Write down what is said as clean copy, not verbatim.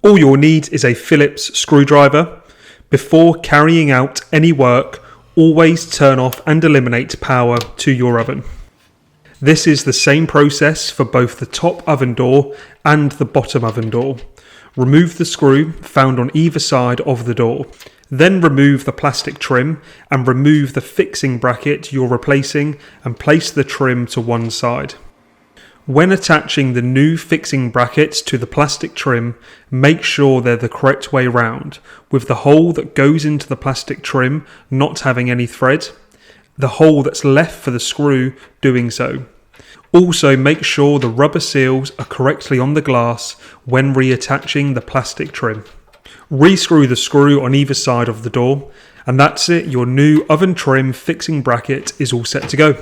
All you'll need is a Phillips screwdriver. Before carrying out any work, always turn off and eliminate power to your oven. This is the same process for both the top oven door and the bottom oven door. Remove the screw found on either side of the door. Then remove the plastic trim and remove the fixing bracket you're replacing and place the trim to one side. When attaching the new fixing brackets to the plastic trim, make sure they're the correct way round, with the hole that goes into the plastic trim not having any thread, the hole that's left for the screw doing so. Also make sure the rubber seals are correctly on the glass when reattaching the plastic trim. Rescrew the screw on either side of the door, and that's it, your new oven trim fixing bracket is all set to go.